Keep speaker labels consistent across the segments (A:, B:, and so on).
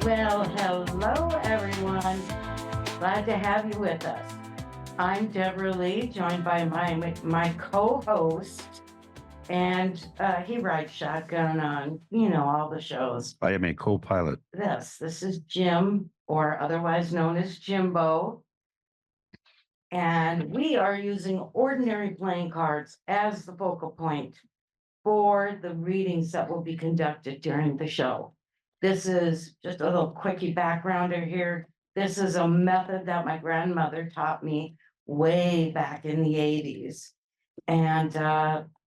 A: Well, hello everyone. Glad to have you with us. I'm Deborah Leigh, joined by my co-host, and he rides shotgun on all the shows.
B: I am a co-pilot.
A: This is Jim, or otherwise known as Jimbo, and we are using ordinary playing cards as the focal point for the readings that will be conducted during the show. This is just a little quickie backgrounder here. This is a method that my grandmother taught me way back in the 80s. And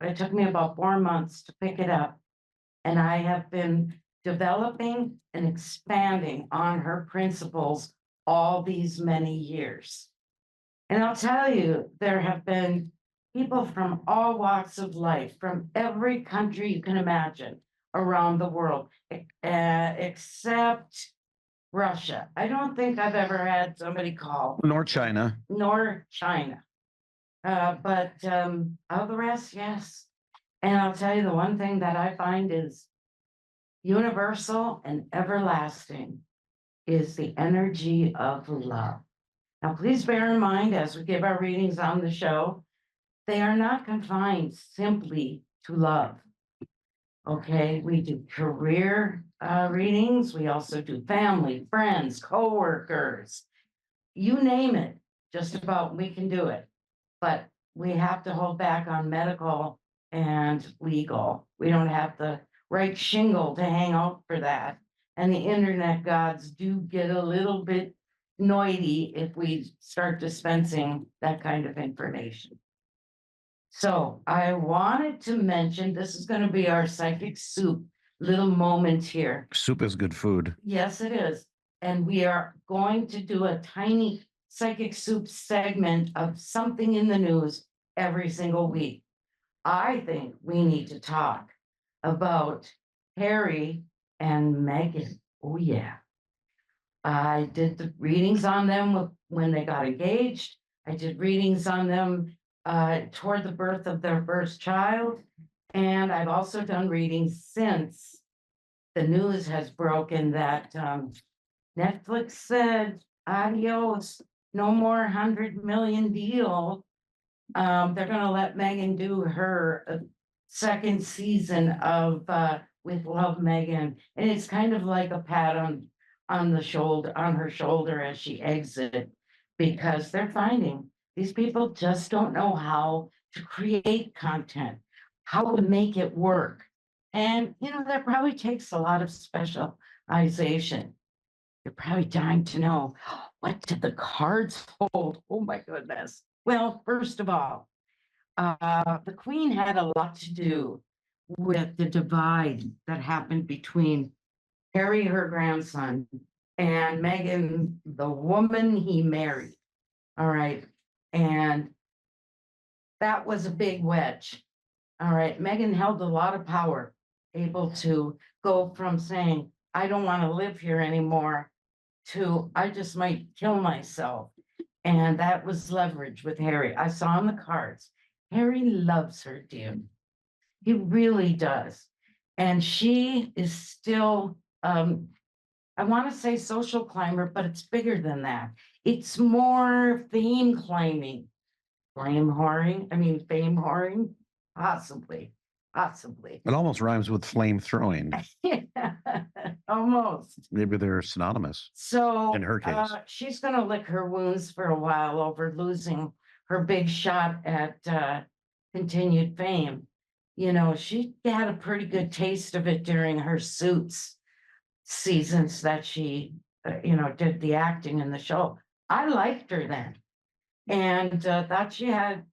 A: it took me about 4 months to pick it up. And I have been developing and expanding on her principles all these many years. And I'll tell you, there have been people from all walks of life, from every country you can imagine around the world, except Russia. I don't think I've ever had somebody call.
B: Nor China.
A: Nor China. But all the rest, yes. And I'll tell you, the one thing that I find is universal and everlasting is the energy of love. Now, please bear in mind, as we give our readings on the show, they are not confined simply to love. Okay, we do career readings. We also do family, friends, coworkers, you name it, just about we can do it. But we have to hold back on medical and legal. We don't have the right shingle to hang out for that. And the internet gods do get a little bit noisy if we start dispensing that kind of information. So I wanted to mention, this is going to be our psychic soup little moment here.
B: Soup is good food.
A: Yes, it is. And we are going to do a tiny psychic soup segment of something in the news every single week. I think we need to talk about Harry and Meghan. Oh, yeah. I did the readings on them when they got engaged. I did readings on them toward the birth of their first child. And I've also done readings since the news has broken that Netflix said, adios, no more 100 million deal. They're going to let Meghan do her second season of With Love, Meghan. And it's kind of like a pat on her shoulder as she exits, because they're finding these people just don't know how to create content, how to make it work. And that probably takes a lot of specialization. You're probably dying to know, what did the cards hold? Oh my goodness. Well, first of all, the Queen had a lot to do with the divide that happened between Harry, her grandson, and Meghan, the woman he married. All right. And that was a big wedge. All right. Meghan held a lot of power, able to go from saying, I don't want to live here anymore, to I just might kill myself. And that was leverage with Harry. I saw on the cards, Harry loves her, dude. He really does. And she is still, I want to say social climber, but it's bigger than that. It's more fame claiming, fame whoring, possibly.
B: It almost rhymes with flame throwing.
A: Yeah, almost.
B: Maybe they're synonymous.
A: So
B: in her case,
A: she's going to lick her wounds for a while over losing her big shot at continued fame. She had a pretty good taste of it during her Suits seasons that she, did the acting in the show. I liked her then, and thought she had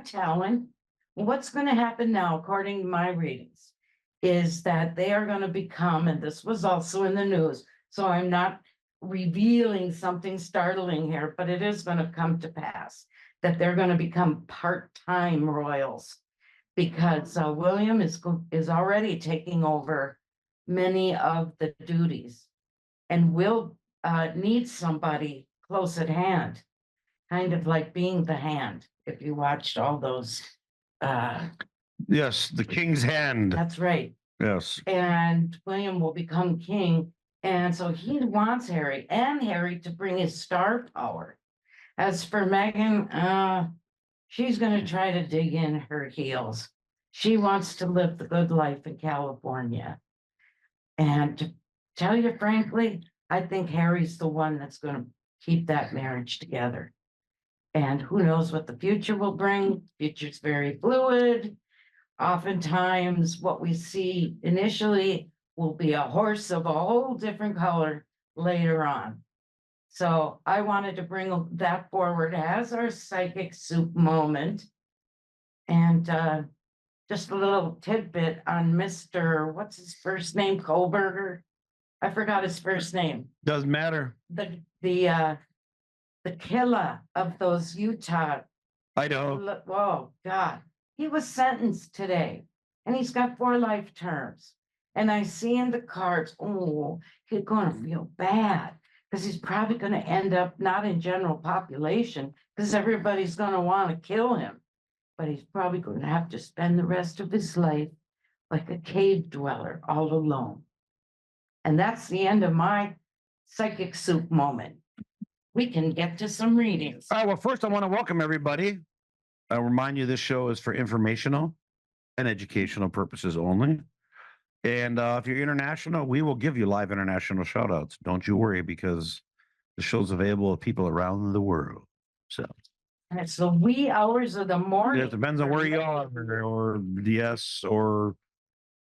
A: talent. What's going to happen now, according to my readings, is that they are going to become, and this was also in the news, so I'm not revealing something startling here, but it is going to come to pass, that they're going to become part-time royals, because William is already taking over many of the duties, and will need somebody close at hand, kind of like being the hand. If you watched all those.
B: Yes, the king's hand.
A: That's right.
B: Yes.
A: And William will become king And so he wants Harry to bring his star power. As for Megan, she's gonna try to dig in her heels. She wants to live the good life in California. And to tell you frankly, I think Harry's the one that's gonna keep that marriage together. And who knows what the future will bring? Future's very fluid. Oftentimes, what we see initially will be a horse of a whole different color later on. So I wanted to bring that forward as our psychic soup moment. And just a little tidbit on Mr. What's his first name? Kohlberger. I forgot his first name.
B: Doesn't matter.
A: The killer of those Utah.
B: Idaho.
A: Oh God, he was sentenced today, and he's got 4 life terms. And I see in the cards, oh, he's gonna feel bad because he's probably gonna end up not in general population because everybody's gonna want to kill him. But he's probably going to have to spend the rest of his life like a cave dweller all alone. And that's the end of my psychic soup moment. We can get to some readings.
B: All right. Well, first, I want to welcome everybody. I'll remind you this show is for informational and educational purposes only. And if you're international, we will give you live international shout outs. Don't you worry, because the show's available to people around the world. So,
A: And it's the wee hours of the morning.
B: it depends on where you are, or yes, or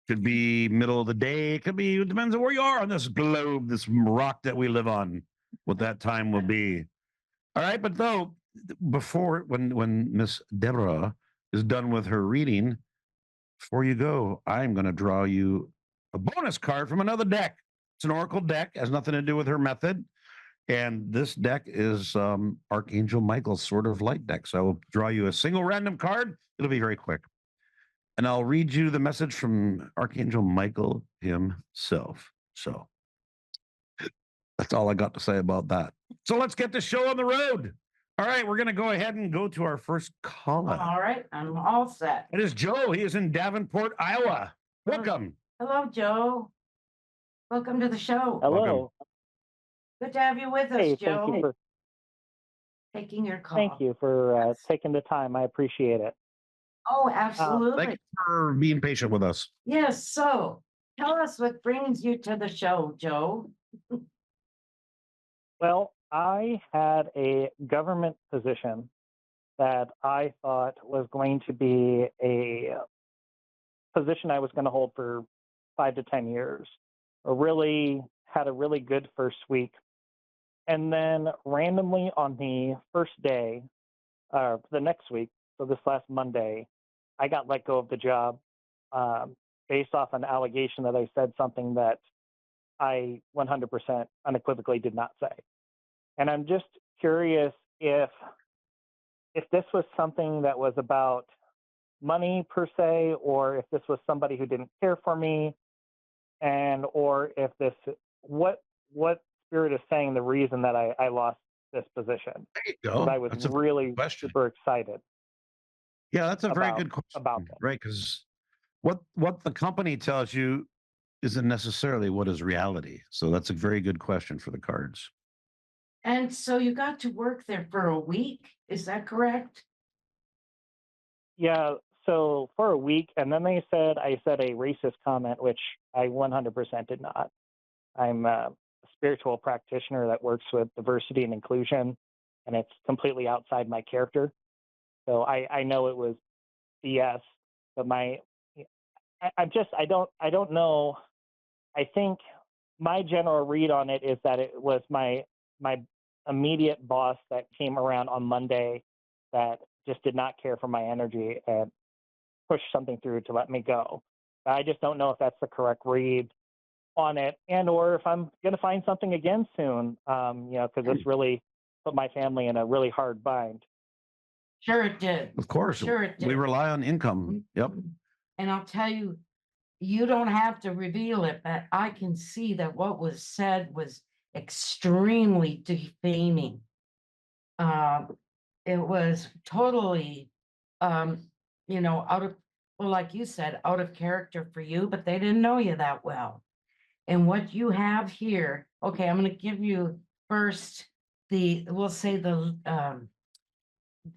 B: could be middle of the day. It could be, it depends on where you are on this globe, this rock that we live on, what that time will be. All right. But though, before, when Miss Deborah is done with her reading, before you go, I'm going to draw you a bonus card from another deck. It's an Oracle deck, has nothing to do with her method. And this deck is Archangel Michael's Sword of Light deck. So I will draw you a single random card. It'll be very quick. And I'll read you the message from Archangel Michael himself. So that's all I got to say about that. So let's get the show on the road. All right, we're going to go ahead and go to our first caller.
A: All right, I'm all set.
B: It is Joe. He is in Davenport, Iowa. Welcome.
A: Hello, Joe. Welcome to the show.
C: Hello.
B: Welcome.
A: Good to have you with us,
C: Hey,
A: Joe.
C: thank you for
A: Taking your call.
C: thank you for taking the time. I appreciate it.
A: Oh, absolutely.
B: Thank you for being patient with us.
A: Yes, so tell us what brings you to the show, Joe.
C: Well, I had a government position that I thought was going to be a position I was going to hold for 5 to 10 years. I really had a really good first week. And then randomly on the first day, the next week, so this last Monday, I got let go of the job based off an allegation that I said something that I 100% unequivocally did not say. And I'm just curious if this was something that was about money per se, or if this was somebody who didn't care for me, and or if this what Spirit is saying the reason that I lost this position.
B: There you go.
C: I was really super excited.
B: Yeah, that's a very good question.
C: About that.
B: Right, because what the company tells you isn't necessarily what is reality. So that's a very good question for the cards.
A: And so you got to work there for a week, is that correct?
C: Yeah, so for a week, and then I said a racist comment, which I 100% did not. I'm a spiritual practitioner that works with diversity and inclusion, and it's completely outside my character. So I know it was BS, but I don't know. I think my general read on it is that it was my immediate boss that came around on Monday that just did not care for my energy and pushed something through to let me go. I just don't know if that's the correct read on it, and or if I'm going to find something again soon, because this really put my family in a really hard bind.
A: Sure it did.
B: Of course.
A: Sure it did.
B: We rely on income. Yep.
A: And I'll tell you, you don't have to reveal it, but I can see that what was said was extremely defaming. It was totally, out of, well, like you said, out of character for you, but they didn't know you that well. And what you have here, okay, I'm gonna give you first we'll say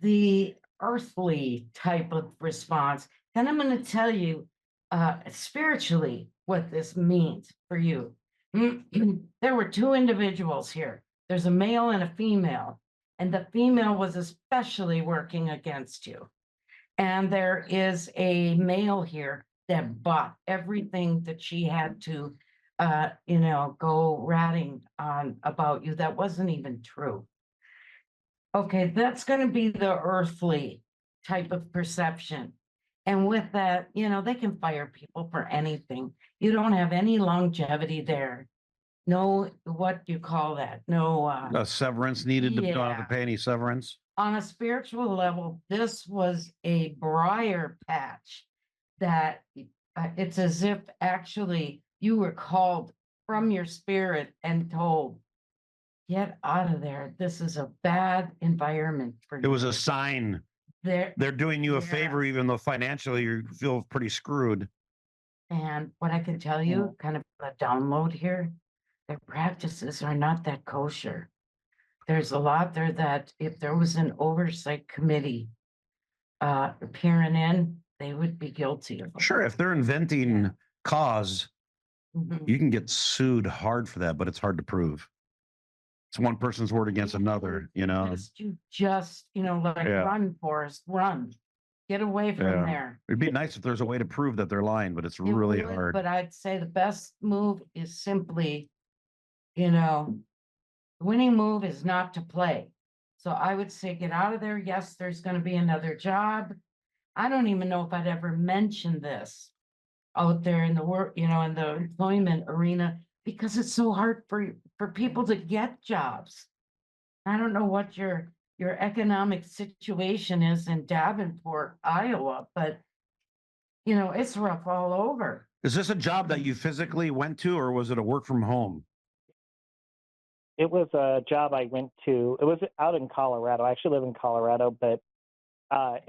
A: the earthly type of response. Then I'm gonna tell you spiritually what this means for you. There were two individuals here. There's a male and a female, and the female was especially working against you. And there is a male here that bought everything that she had to, go ratting on about you that wasn't even true. Okay, that's going to be the earthly type of perception. And with that, they can fire people for anything. You don't have any longevity there. No, what do you call that? No,
B: A severance needed to, don't have to
A: Yeah.
B: pay any severance.
A: on a spiritual level, this was a briar patch that it's as if actually you were called from your spirit and told, get out of there. This is a bad environment for
B: It
A: you.
B: was a sign.
A: There,
B: They're doing you a favor,
A: Yes.
B: even though financially you feel pretty screwed.
A: and what I can tell you, kind of a download here, their practices are not that kosher. There's a lot there that if there was an oversight committee peering in, they would be guilty of.
B: Sure, if they're inventing
A: Yeah.
B: cause,
A: Mhm.
B: you can get sued hard for that, but it's hard to prove. It's one person's word against another,
A: You just, like
B: Yeah.
A: run, Forrest, run. Get away from
B: Yeah.
A: there.
B: It'd be nice if there's a way to prove that they're lying, but it's
A: It
B: really
A: would,
B: hard.
A: But I'd say the best move is simply, the winning move is not to play. So I would say get out of there. Yes, there's going to be another job. I don't even know if I'd ever mention this out there in the work, in the employment arena, because it's so hard for people to get jobs. I don't know what your economic situation is in Davenport, Iowa, but it's rough all over.
B: Is this a job that you physically went to, or was it a work from home?
C: It was a job I went to. It was out in Colorado. I actually live in Colorado, but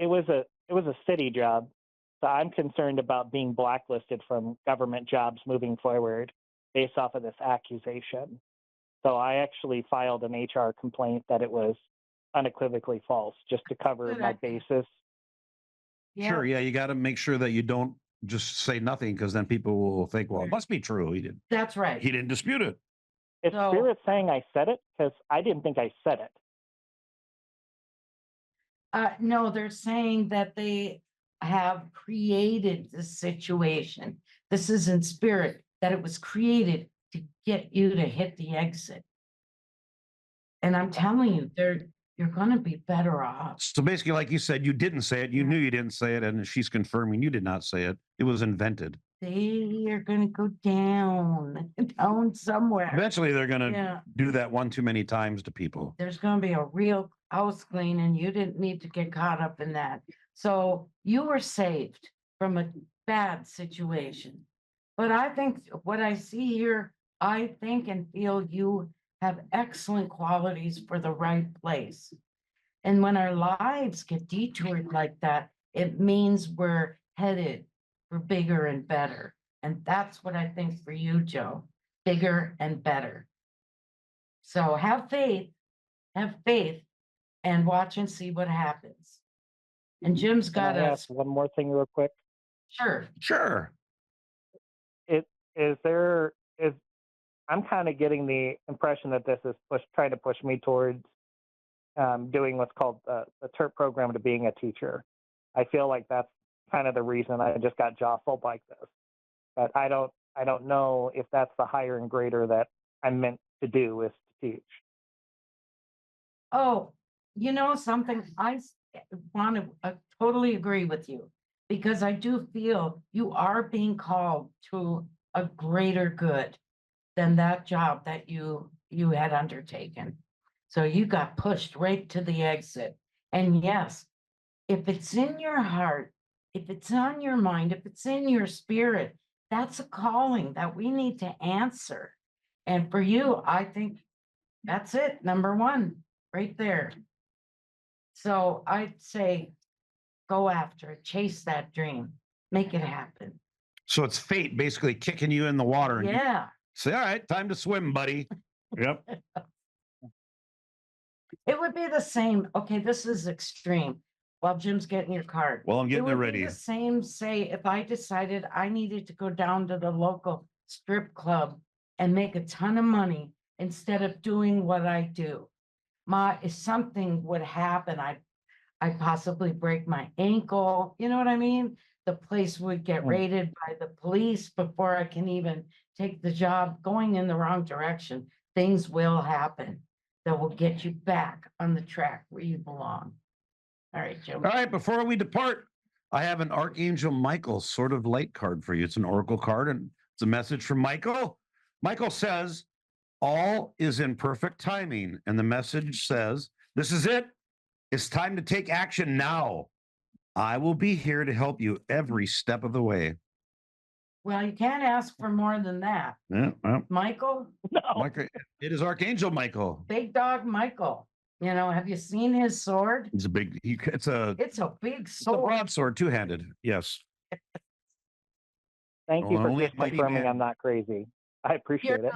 C: it was a city job. So I'm concerned about being blacklisted from government jobs moving forward based off of this accusation. So I actually filed an HR complaint that it was unequivocally false, just to cover
A: Good
C: my
A: idea.
C: bases.
B: Sure,
A: Yeah,
B: yeah, you got to make sure that you don't just say nothing, because then people will think, well, it must be true.
A: that's right.
B: He didn't dispute it.
C: If
A: So-
C: Spirit's saying I said it, because I didn't think I said it.
A: No, they're saying that they have created this situation. This is in spirit, that it was created to get you to hit the exit. And I'm telling you, you're gonna be better off.
B: So basically, like you said, you didn't say it. You
A: Yeah.
B: knew you didn't say it, and she's confirming you did not say it. It was invented.
A: They are gonna go down, down somewhere.
B: Eventually, they're going to
A: Yeah,
B: do that one too many times to people.
A: there's gonna be a real house clean and you didn't need to get caught up in that. So you were saved from a bad situation. But I think what I see here, I think and feel you have excellent qualities for the right place. And when our lives get detoured like that, it means we're headed for bigger and better. And that's what I think for you, Joe, bigger and better. So have faith, and watch and see what happens. And Jim's
C: Can
A: got
C: I
A: us,
C: ask one more thing real quick?
A: sure.
B: Sure.
C: I'm kind of getting the impression that this is trying to push me towards doing what's called the TERP program to being a teacher. I feel like that's kind of the reason I just got jostled like this. But I don't know if that's the higher and greater that I'm meant to do is to teach.
A: Oh, something, want to totally agree with you, because I do feel you are being called to a greater good than that job that you had undertaken. So you got pushed right to the exit. And yes, if it's in your heart, if it's on your mind, if it's in your spirit, that's a calling that we need to answer. And for you, I think that's it, number one, right there. So I'd say go after it, chase that dream, make it happen.
B: So it's fate basically kicking you in the water. And
A: Yeah,
B: Say, all right, time to swim, buddy. Yep.
A: It would be the same. Okay, this is extreme. While Jim's getting your card.
B: Well, I'm getting it
A: would be
B: ready.
A: the same, say, if I decided I needed to go down to the local strip club and make a ton of money instead of doing what I do. If something would happen, I possibly break my ankle, you know what I mean? The place would get raided by the police before I can even take the job, going in the wrong direction. Things will happen that will get you back on the track where you belong. All right, Joe.
B: All right, before we depart, I have an Archangel Michael sort of light card for you. It's an oracle card, and it's a message from Michael. Michael says, all is in perfect timing. And the message says, this is it. It's time to take action now. I will be here to help you every step of the way.
A: Well, you can't ask for more than that.
B: Yeah, well,
A: Michael,
C: No.
B: Michael, it is Archangel Michael.
A: big dog Michael. You know, have you seen his sword?
B: It's a big, it's a
A: big
B: It's a
A: sword.
B: broadsword, two-handed. Yes.
C: Thank you for
B: Only a
C: just
B: mighty
C: confirming
B: man.
C: I'm not crazy. I appreciate it.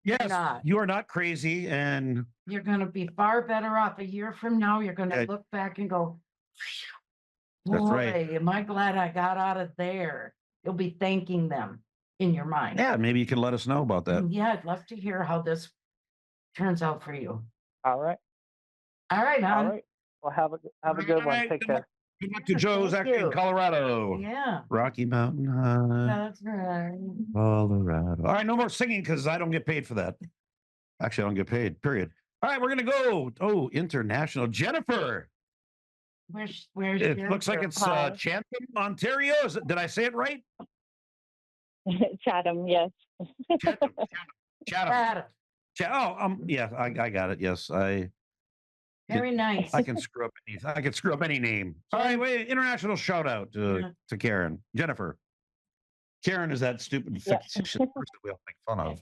B: Yes,
A: not.
B: you are not crazy, and
A: You're gonna be far better off a year from now. You're gonna
B: Yeah.
A: look back and go,
B: That's
A: boy,
B: right.
A: am I glad I got out of there. You'll be thanking them in your mind.
B: yeah, maybe you can let us know about that.
A: Yeah, I'd love to hear how this turns out for you.
C: All right.
A: All right,
C: All
A: hon.
C: right. Well, have a good
B: All
C: one.
B: right,
C: Take
B: good
C: care.
B: luck. Good luck to Joe's
A: Thank
B: actually in
A: you.
B: Colorado.
A: Yeah,
B: Rocky Mountain High,
A: that's right.
B: Colorado. All right, no more singing because I don't get paid for that. Actually, I don't get paid, period. All right, we're going to go. Oh, international. Jennifer.
A: Where's
B: It looks like
A: Jennifer?
B: it's
D: Hi.
B: Chatham, Ontario. Did I say it right?
D: Chatham, yes.
B: Chatham. Chatham.
A: Adam.
B: Yeah, I got it. Yes,
A: Very nice.
B: I can screw up anything. I can screw up any name. All right, wait. International shout out to Karen. Jennifer. Karen is that stupid
D: Yeah.
B: fictitious person that we all make fun of.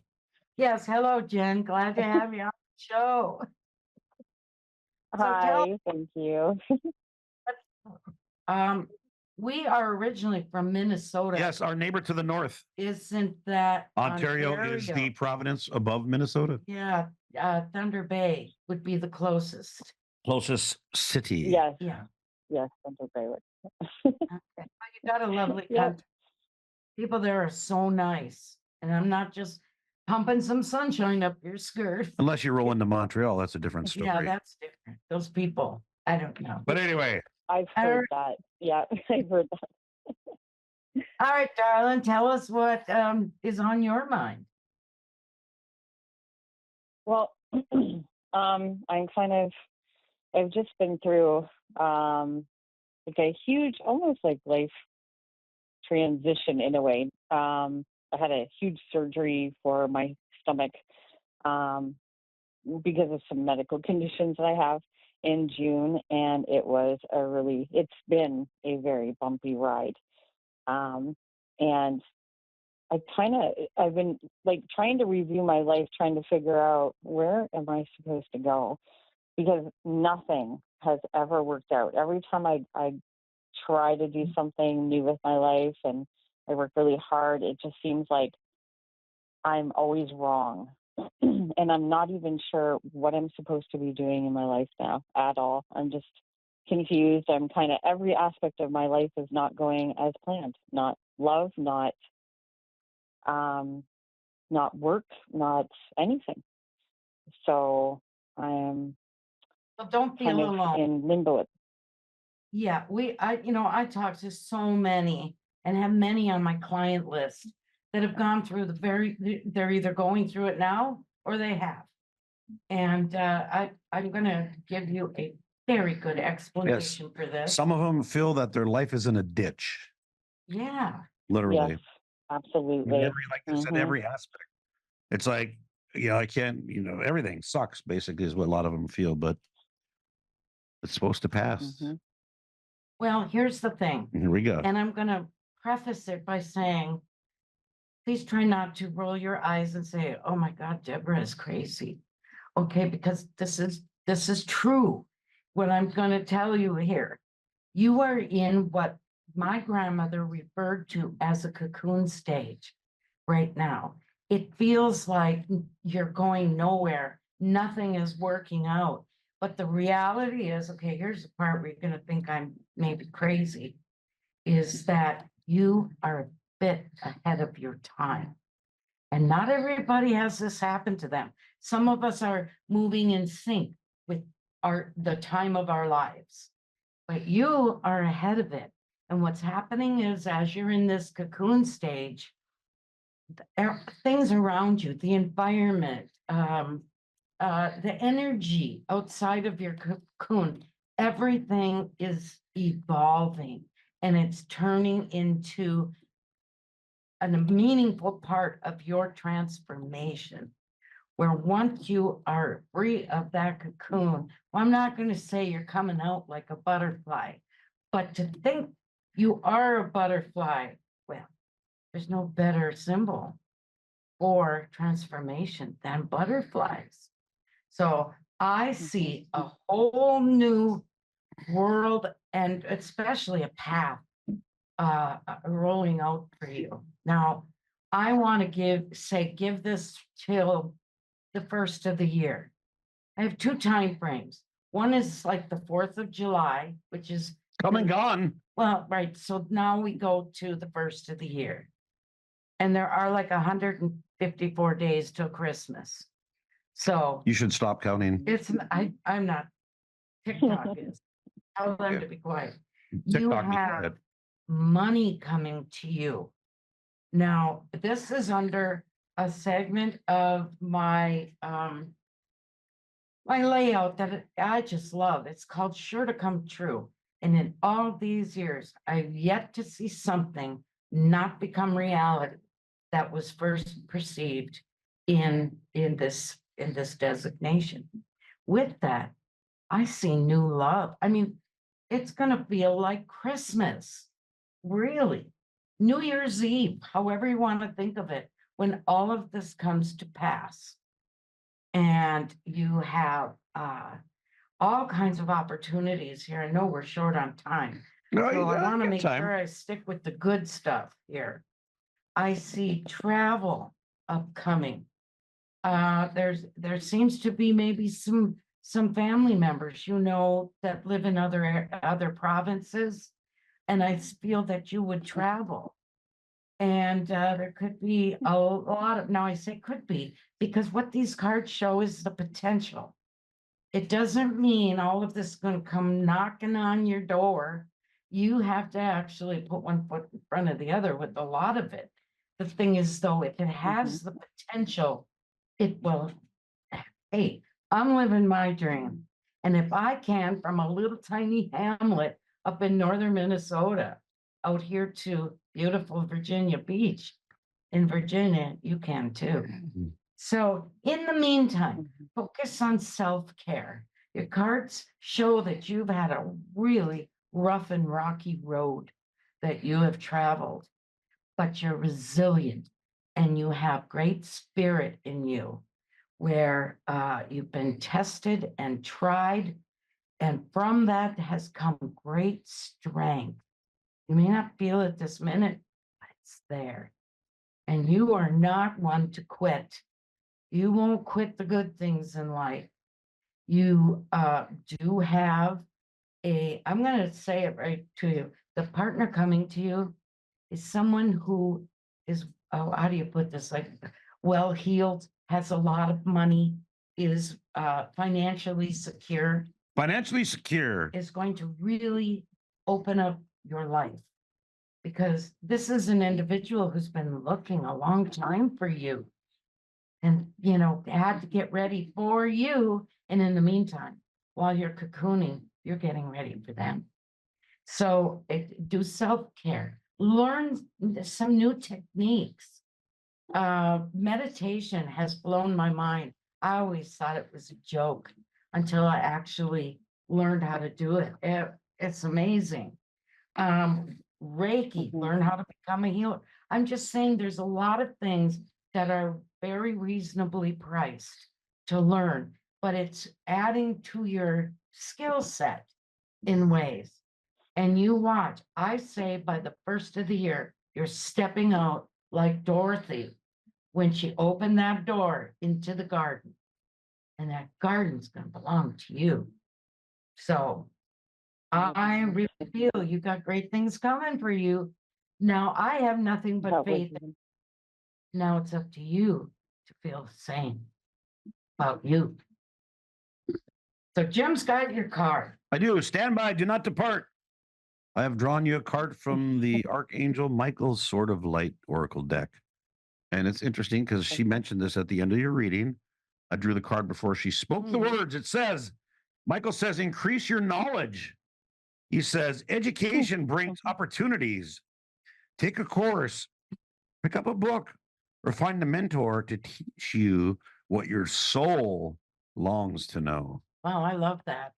A: Yes, hello, Jen. Glad to have you on the show. So
D: Hi, thank you.
A: We are originally from Minnesota.
B: Yes, our neighbor to the north.
A: Isn't that
B: Ontario is the province above Minnesota.
A: Yeah, Thunder Bay would be the closest.
B: Closest city.
D: Yes,
A: Yeah.
D: yes, Central Baywood.
A: Okay. Well, you got a lovely
D: Yep.
A: country. People there are so nice. And I'm not just pumping some sunshine up your skirt.
B: Unless you roll into Montreal, that's a different story.
A: Yeah, that's different. Those people, I don't know.
B: But anyway,
D: I've heard that. Yeah, I've heard that.
A: All right, darling, tell us what is on your mind.
D: Well, I've just been through like a huge, almost like life transition in a way. I had a huge surgery for my stomach because of some medical conditions that I have in June, and it's been a very bumpy ride. And I've been like trying to review my life, trying to figure out where am I supposed to go, because nothing has ever worked out. Every time I try to do something new with my life and I work really hard, it just seems like I'm always wrong. And I'm not even sure what I'm supposed to be doing in my life now at all. I'm just confused. I'm kind of, every aspect of my life is not going as planned. Not love, not work, not anything. So I'm
A: So don't
D: kind
A: feel
D: of
A: alone.
D: in limbo.
A: Yeah, I talk to so many and have many on my client list that have gone through they're either going through it now or they have. And I'm going to give you a very good explanation for this.
B: some of them feel that their life is in a ditch,
A: Yeah.
B: literally.
D: Yes, absolutely.
B: In every, like I said, every aspect. It's like, I can't, everything sucks, basically, is what a lot of them feel, but it's supposed to pass.
A: Well, here's the thing.
B: Here we go.
A: And I'm going to preface it by saying, please try not to roll your eyes and say, oh my God, Deborah is crazy. Okay, because this is true. What I'm going to tell you here, you are in what my grandmother referred to as a cocoon stage right now. it feels like you're going nowhere. Nothing is working out. But the reality is, okay, here's the part where you're going to think I'm maybe crazy, is that you are a bit ahead of your time. And not everybody has this happen to them. Some of us are moving in sync with the time of our lives, but you are ahead of it. And what's happening is, as you're in this cocoon stage, things around you, the environment, the energy outside of your cocoon, everything is evolving and it's turning into a meaningful part of your transformation. Where once you are free of that cocoon, well, I'm not going to say you're coming out like a butterfly, but to think you are a butterfly, well, there's no better symbol for transformation than butterflies. So I see a whole new world and especially a path rolling out for you. Now, I want to give this till the first of the year. I have 2 time frames. One is like the 4th of July, which is
B: Come and gone.
A: well, right. So now we go to the first of the year. And there are like 154 days till Christmas. So
B: You should stop counting.
A: I'm not. TikTok is. Tell them to be quiet. You
B: TikTok me
A: have
B: quiet.
A: money coming to you. Now, this is under a segment of my my layout that I just love. It's called Sure to Come True. And in all these years, I've yet to see something not become reality that was first perceived in this designation. With that, I see new love. I mean, it's going to feel like Christmas, really. New Year's Eve, however you want to think of it, when all of this comes to pass. And you have all kinds of opportunities here. I know we're short on time,
B: No,
A: so I
B: yeah,
A: want to
B: got
A: make
B: time.
A: sure I stick with the good stuff here. I see travel upcoming. There seems to be maybe some family members, you know, that live in other provinces, and I feel that you would travel. And there could be a lot of, now I say could be, because what these cards show is the potential. It doesn't mean all of this is going to come knocking on your door. You have to actually put one foot in front of the other with a lot of it. The thing is, though, if it has the potential, it will. Hey, I'm living my dream. And if I can, from a little tiny hamlet up in northern Minnesota, out here to beautiful Virginia Beach, in Virginia, you can too. So in the meantime, focus on self-care. Your cards show that you've had a really rough and rocky road that you have traveled, but you're resilient and you have great spirit in you where you've been tested and tried. And from that has come great strength. You may not feel it this minute, but it's there. And you are not one to quit. You won't quit the good things in life. You do have I'm going to say it right to you. The partner coming to you is someone who is, oh, how do you put this? Like well-heeled, has a lot of money, is financially secure,
B: Financially secure.
A: is going to really open up your life. Because this is an individual who's been looking a long time for you. And, you know, had to get ready for you. And in the meantime, while you're cocooning, you're getting ready for them. So do self-care, learn some new techniques. Meditation has blown my mind. I always thought it was a joke until I actually learned how to do it. It's amazing. Reiki, learn how to become a healer. I'm just saying there's a lot of things that are very reasonably priced to learn, but it's adding to your skill set in ways. And you watch, I say by the first of the year, you're stepping out like Dorothy when she opened that door into the garden. And that garden's gonna belong to you. So I really feel you got great things coming for you. Now I have nothing but
D: That
A: faith.
D: was-
A: Now it's up to you to feel the same about you. So Jim's got your card.
B: I do. Stand by. Do not depart. I have drawn you a card from the Archangel Michael's Sword of Light Oracle deck. And it's interesting because she mentioned this at the end of your reading. I drew the card before she spoke the words. It says, Michael says, increase your knowledge. He says, education brings opportunities. Take a course, pick up a book, or find a mentor to teach you what your soul longs to know.
A: Wow, I love that.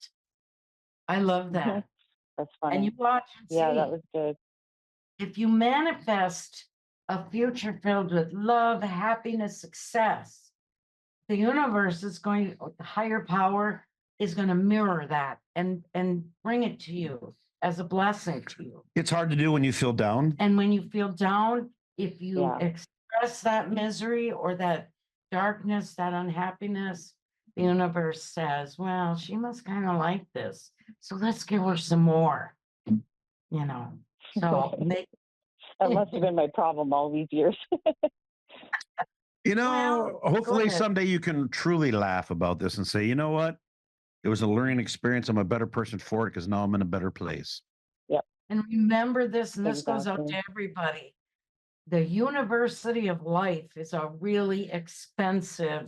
A: I love that.
D: That's
A: And
D: funny.
A: you watch and see.
D: Yeah, that was good.
A: If you manifest a future filled with love, happiness, success, the universe is going, the higher power is going to mirror that and bring it to you as a blessing to you.
B: It's hard to do when you feel down.
A: And when you feel down, if you
D: Yeah.
A: express that misery or that darkness, that unhappiness, the universe says, well, she must kind of like this. So let's give her some more, you know. So make
D: That must have been my problem all these years.
B: You know,
A: Well, go
B: hopefully
A: ahead.
B: someday you can truly laugh about this and say, you know what? It was a learning experience. I'm a better person for it because now I'm in a better place.
A: And remember this, and this goes out to
D: Exactly.
A: everybody. The University of Life is a really expensive,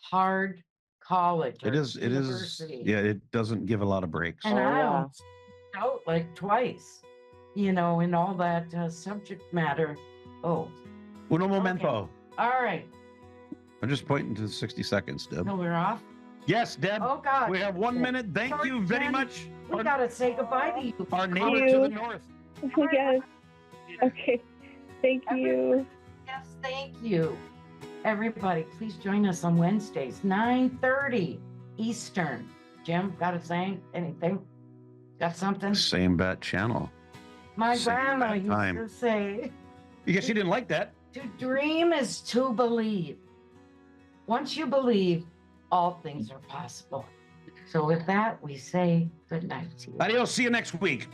A: hard college.
B: It
A: or
B: is,
A: university.
B: yeah, it doesn't give a lot of breaks.
A: And
D: Oh,
A: I
D: yeah.
A: almost out like twice, you know, in all that subject matter. Oh,
B: Uno momento.
A: all right.
B: I'm just pointing to 60 seconds, Deb.
A: No, we're off.
B: Yes, Deb.
A: Oh, God.
B: We have 1 minute. Thank
A: Sorry,
B: you very
A: Jen.
B: much.
A: We got to say goodbye to you.
B: Our neighbor to
E: you.
B: the north.
E: Yes. Okay. Thank you.
A: Yes, thank you. Everybody, please join us on Wednesdays, 9:30 Eastern. Jim, got to say anything? Got something?
B: Same bat channel.
A: My
B: Same
A: grandma
B: bad
A: used
B: time.
A: to say,
B: You guess you didn't like that?
A: to dream is to believe. Once you believe, all things are possible. So with that, we say good night to you.
B: Adios. See you next week.